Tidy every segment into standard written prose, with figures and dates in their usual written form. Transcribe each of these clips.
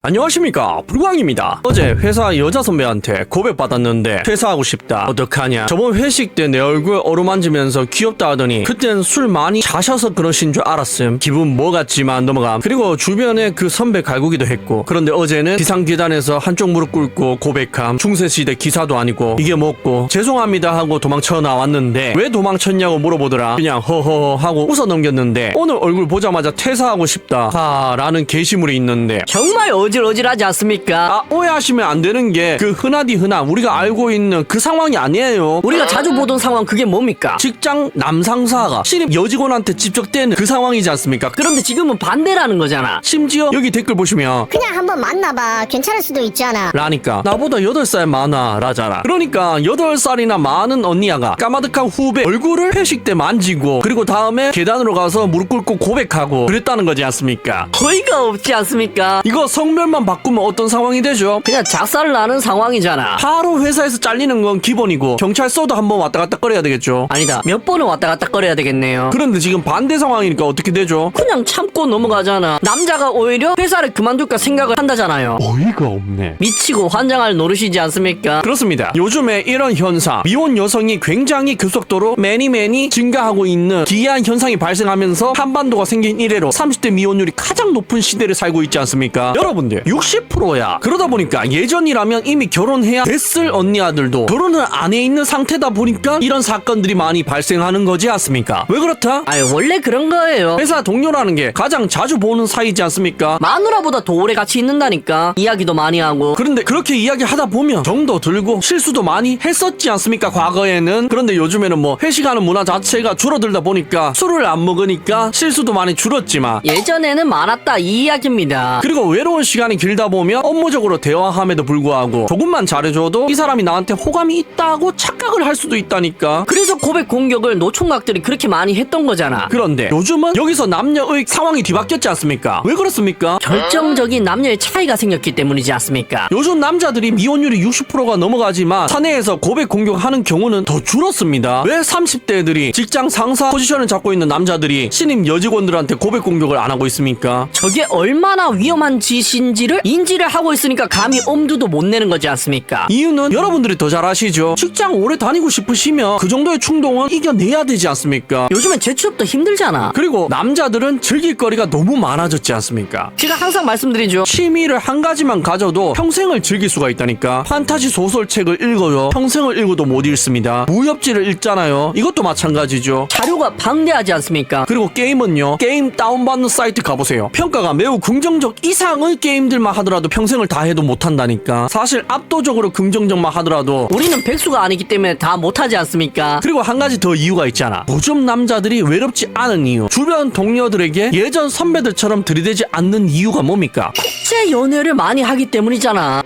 안녕하십니까, 불광입니다. 어제 회사 여자 선배한테 고백받았는데 퇴사하고 싶다, 어떡하냐. 저번 회식 때 내 얼굴 어루만지면서 귀엽다 하더니 그땐 술 많이 자셔서 그러신 줄 알았음. 기분 뭐 같지만 넘어감. 그리고 주변에 그 선배 갈구기도 했고. 그런데 어제는 비상계단에서 한쪽 무릎 꿇고 고백함. 중세시대 기사도 아니고 이게 뭐고 죄송합니다 하고 도망쳐 나왔는데 왜 도망쳤냐고 물어보더라. 그냥 허허허 하고 웃어 넘겼는데 오늘 얼굴 보자마자 퇴사하고 싶다 라는 게시물이 있는데 정말 어질어질하지 않습니까? 오해하시면 안 되는 게 그 흔하디 흔한 우리가 알고 있는 그 상황이 아니에요. 우리가 자주 보던 상황 그게 뭡니까? 직장 남상사가 신입 여직원한테 집적대는 그 상황이지 않습니까? 그런데 지금은 반대라는 거잖아. 심지어 여기 댓글 보시면 그냥 한번 만나봐. 괜찮을 수도 있잖아. 라니까 나보다 8살 많아 라잖아. 그러니까 8살이나 많은 언니야가 까마득한 후배 얼굴을 회식 때 만지고 그리고 다음에 계단으로 가서 무릎 꿇고 고백하고 그랬다는 거지 않습니까? 어이가 없지 않습니까? 이거 성별만 바꾸면 어떤 상황이 되죠? 그냥 작살 나는 상황이잖아. 바로 회사에서 잘리는 건 기본이고 경찰서도 한번 왔다 갔다 거려야 되겠죠. 아니다, 몇 번은 왔다 갔다 거려야 되겠네요. 그런데 지금 반대 상황이니까 어떻게 되죠? 그냥 참고 넘어가잖아. 남자가 오히려 회사를 그만둘까 생각을 한다잖아요. 어이가 없네. 미치고 환장할 노릇이지 않습니까? 그렇습니다. 요즘에 이런 현상, 미혼 여성이 굉장히 급속도로 매니 증가하고 있는 기이한 현상이 발생하면서 한반도가 생긴 이래로 30대 미혼율이 가장 높은 시대를 살고 있지 않습니까? 여러분들 60%야. 그러다 보니까 예전이라면 이미 결혼해야 됐을 언니 아들도 결혼을 안 해 있는 상태다 보니까 이런 사건들이 많이 발생하는 거지 않습니까? 왜 그렇다? 아유, 원래 그런 거예요. 회사 동료라는 게 가장 자주 보는 사이지 않습니까? 마누라보다 더 오래 같이 있는다니까. 이야기도 많이 하고. 그런데 그렇게 이야기하다 보면 정도 들고 실수도 많이 했었지 않습니까, 과거에는? 그런데 요즘에는 뭐 회식하는 문화 자체가 줄어들다 보니까 술을 안 먹으니까 실수도 많이 줄었지만 예전에는 많았다, 이 이야기입니다. 그리고 외로운 시간이 길다 보면 업무적으로 대화함에도 불구하고 조금만 잘해줘도 이 사람이 나한테 호감이 있다고 착각을 할 수도 있다니까. 그래서 고백 공격을 노총각들이 그렇게 많이 했던 거잖아. 그런데 요즘은 여기서 남녀의 상황이 뒤바뀌었지 않습니까? 왜 그렇습니까? 결정적인 남녀의 차이가 생겼기 때문이지 않습니까? 요즘 남자들이 미혼율이 60%가 넘어가지만 사내에서 고백 공격하는 경우는 더 줄었습니다. 왜 30대들이 직장 상사 포지션을 잡고 있는 남자들이 신입 여직원들한테 고백 공격을 안 하고 있습니까? 저게 얼마나 위험한 짓인지를 인지를 하고 있으니까 감히 엄두도 못 내는 거지 않습니까? 이유는 여러분들이 더 잘 아시죠? 직장 오래 다니고 싶으시면 그 정도의 충동은 이겨내야 되지 않습니까? 요즘엔 재취업도 힘들잖아. 그리고 남자들은 즐길 거리가 너무 많아졌지 않습니까? 제가 항상 말씀드리죠. 취미를 한 가지만 가져도 평생을 즐길 수가 있다니까. 판타지 소설책을 읽어요. 평생을 읽어도 못 읽습니다. 무협지를 읽잖아요. 이것도 마찬가지죠. 자료가 방대하지 않습니까? 그리고 게임은요, 게임 다운받는 사이트 가보세요. 평가가 매우 긍정적 이상의 게임들만 하더라도 평생을 다 해도 못한다니까. 사실 압도적으로 긍정적만 하더라도 우리는 백수가 아니기 때문에 다 못하지 않습니까? 그리고 한 가지 더 이유가 있잖아. 요즘 남자들이 외롭지 않은 이유, 주변 동료들에게 예전 선배들처럼 들이대지 않는 이유가 뭡니까? 국제 연애를 많이 하기 때문이잖아.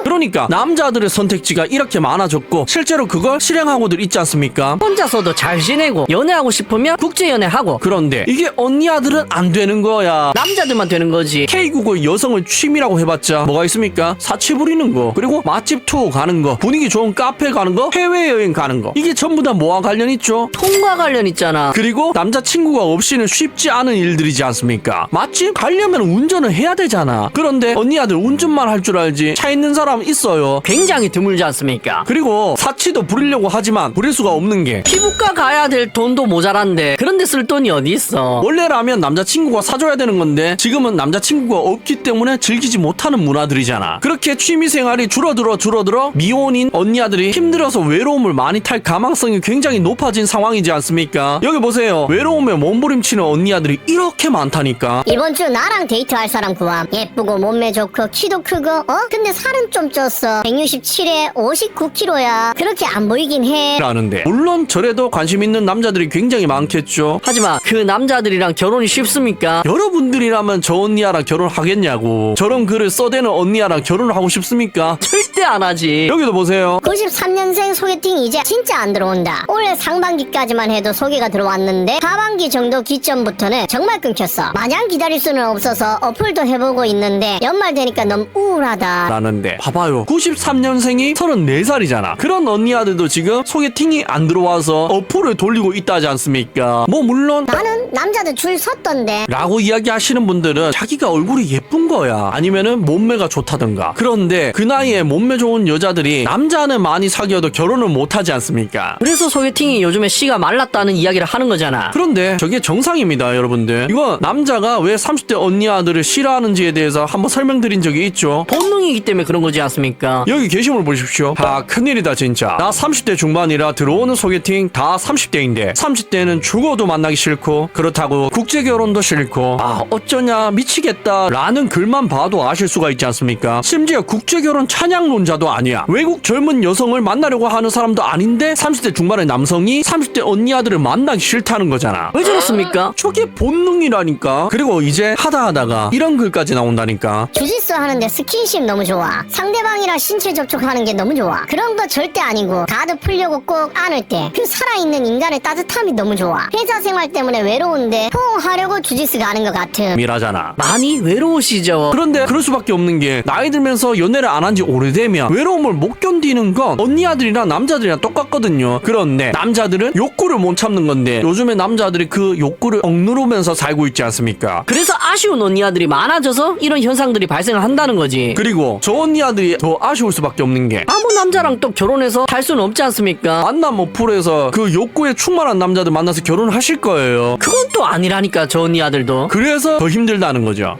그러니까 남자들의 선택지가 이렇게 많아졌고 실제로 그걸 실행하고들 있지 않습니까? 혼자서도 잘 지내고 연애하고 싶으면 국제 연애하고. 그런데 이게 언니 아들은 안 되는 거야. 남자들만 되는 거지. K국의 여성을 취미라고 해봤자 뭐가 있습니까? 사치 부리는 거, 그리고 맛집 투어 가는 거, 분위기 좋은 카페 가는 거, 해외여행 가는 거, 이게 전부 다 뭐와 관련 있죠? 통과 관련 있잖아. 그리고 남자친구가 없이는 쉽지 않은 일들이지 않습니까? 맛집 가려면 운전을 해야 되잖아. 그런데 언니 아들 운전만 할 줄 알지 차 있는 사람 있어요. 굉장히 드물지 않습니까? 그리고 사치도 부리려고 하지만 부릴 수가 없는 게 피부과 가야 될 돈도 모자란데 그런데 쓸 돈이 어디 있어? 원래라면 남자친구가 사줘야 되는 건데 지금은 남자친구가 없기 때문에 즐기지 못하는 문화들이잖아. 그렇게 취미생활이 줄어들어 미혼인 언니 아들이 힘들어서 외로움을 많이 탈 가망성이 굉장히 높아진 상황이지 않습니까? 여기 보세요. 외로움에 몸부림치는 언니 아들이 이렇게 많다니까. 이번 주 나랑 데이트할 사람 구함. 예쁘고 몸매 좋고 키도 크고 근데 살은 좀 쪘어. 167에 59kg야. 그렇게 안 보이긴 해. 라는데 물론 저래도 관심 있는 남자들이 굉장히 많겠죠. 하지만 그 남자들이랑 결혼이 쉽습니까? 여러분들이라면 저 언니야랑 결혼하겠냐고. 저런 글을 써대는 언니야랑 결혼을 하고 싶습니까? 절대 안 하지. 여기도 보세요. 93년생 소개팅 이제 진짜 안 들어온다. 올해 상반기까지만 해도 소개가 들어왔는데 하반기 정도 기점부터는 정말 끊겼어. 마냥 기다릴 수는 없어서 어플도 해보고 있는데 연말 되니까 너무 우울하다. 라는데 봐봐, 봐봐요. 93년생이 34살이잖아. 그런 언니 아들도 지금 소개팅이 안 들어와서 어플을 돌리고 있다지 않습니까? 뭐 물론 나는 남자들 줄 섰던데. 라고 이야기하시는 분들은 자기가 얼굴이 예쁜 거야, 아니면은 몸매가 좋다던가. 그런데 그 나이에 몸매 좋은 여자들이 남자는 많이 사귀어도 결혼을 못하지 않습니까? 그래서 소개팅이 요즘에 씨가 말랐다는 이야기를 하는 거잖아. 그런데 저게 정상입니다, 여러분들. 이거 남자가 왜 30대 언니 아들을 싫어하는지에 대해서 한번 설명드린 적이 있죠. 본능이기 때문에 그런 거지 않습니까? 여기 게시물 보십시오. 아, 큰일이다 진짜. 나 30대 중반이라 들어오는 소개팅 다 30대인데 30대는 죽어도 만나기 싫고, 그렇다고 국제결혼도 싫고, 아 어쩌냐 미치겠다 라는 글만 봐도 아실 수가 있지 않습니까? 심지어 국제결혼 찬양론자도 아니야. 외국 젊은 여성을 만나려고 하는 사람도 아닌데 30대 중반의 남성이 30대 언니 아들을 만나기 싫다는 거잖아. 왜 저렇습니까? 저게 본능이라니까. 그리고 이제 하다가 이런 글까지 나온다니까. 주짓수 하는데 스킨십 너무 좋아. 상대방이랑 신체 접촉하는 게 너무 좋아. 그런 거 절대 아니고 가드 풀려고 꼭 안을 때 그 살아있는 인간의 따뜻함이 너무 좋아. 회사 생활 때문에 외로운데 포옹하려고 주짓수 가는 것 같음. 미라잖아. 많이 외로우시죠? 그런데 그럴 수밖에 없는 게, 나이 들면서 연애를 안 한 지 오래되면 외로움을 못 견디는 건 언니 아들이랑 남자들이랑 똑같거든요. 그런데 남자들은 욕구를 못 참는 건데 요즘에 남자들이 그 욕구를 억누르면서 살고 있지 않습니까? 그래서 아쉬운 언니 아들이 많아져서 이런 현상들이 발생을 한다는 거지. 그리고 저 언니 아들이 더 아쉬울 수밖에 없는 게, 아무 남자랑 또 결혼해서 살 수는 없지 않습니까? 만남 어플에서 그 욕구에 충만한 남자들 만나서 결혼하실 거예요. 그건 또 아니라니까, 저 언니 아들도. 그래서 더 힘들다는 거죠.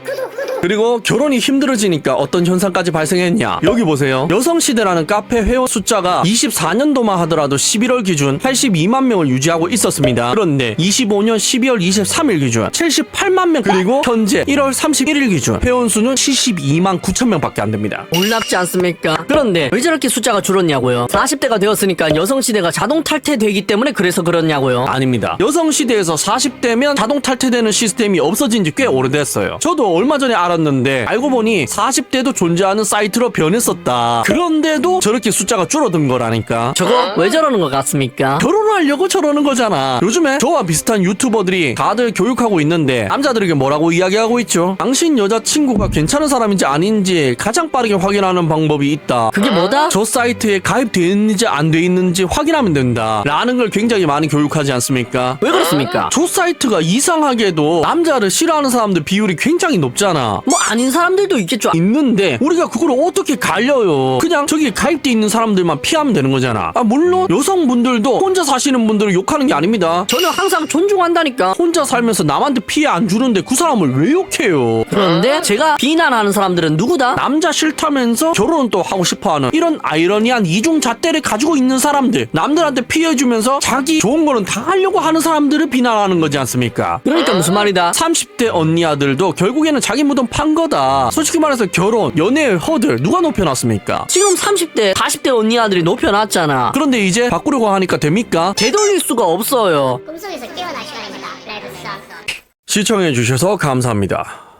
그리고 결혼이 힘들어지니까 어떤 현상까지 발생했냐, 여기 보세요. 여성시대라는 카페 회원 숫자가 24년도만 하더라도 11월 기준 82만 명을 유지하고 있었습니다. 그런데 25년 12월 23일 기준 78만 명, 그리고 현재 1월 31일 기준 회원 수는 72만 9천 명밖에 안 됩니다. 놀랍지 않습니까? 그런데 왜 저렇게 숫자가 줄었냐고요? 40대가 되었으니까 여성시대가 자동 탈퇴되기 때문에 그래서 그렇냐고요? 아닙니다. 여성시대에서 40대면 자동 탈퇴되는 시스템이 없어진 지 꽤 오래됐어요. 저도 얼마 전에 알았는데 알고 보니 40대도 존재하는 사이트로 변했었다. 그런데도 저렇게 숫자가 줄어든 거라니까. 저거 왜 저러는 것 같습니까? 결혼하려고 저러는 거잖아. 요즘에 저와 비슷한 유튜버들이 다들 교육하고 있는데 남자들에게 뭐라고 이야기하고 있죠? 당신 여자친구가 괜찮은 사람인지 아닌지 가장 빠르게 확인하는 방법이 있다. 그게 뭐다? 저 사이트에 가입되어 있는지 안 돼 있는지 확인하면 된다 라는 걸 굉장히 많이 교육하지 않습니까? 왜 그렇습니까? 저 사이트가 이상하게도 남자를 싫어하는 사람들 비율이 굉장히 높잖아. 뭐 아닌 사람들도 있겠죠. 있는데 우리가 그걸 어떻게 갈려요? 그냥 저기 가입돼 있는 사람들만 피하면 되는 거잖아. 아, 물론 여성분들도 혼자 사시는 분들을 욕하는 게 아닙니다. 저는 항상 존중한다니까. 혼자 살면서 남한테 피해 안 주는데 그 사람을 왜 욕해요? 그런데 제가 비난하는 사람들은 누구다? 남자 싫다면서 결혼은 또 하고 싶어하는 이런 아이러니한 이중잣대를 가지고 있는 사람들, 남들한테 피해주면서 자기 좋은 거는 다 하려고 하는 사람들을 비난하는 거지 않습니까? 그러니까 무슨 말이다? 30대 언니 아들도 결국에는 자기 무덤 판 거다. 솔직히 말해서 결혼, 연애의 허들 누가 높여놨습니까? 지금 30대, 40대 언니 아들이 높여놨잖아. 그런데 이제 바꾸려고 하니까 됩니까? 되돌릴 수가 없어요. 꿈속에서 깨어날 시간입니다. 라이브 선. 시청해주셔서 감사합니다.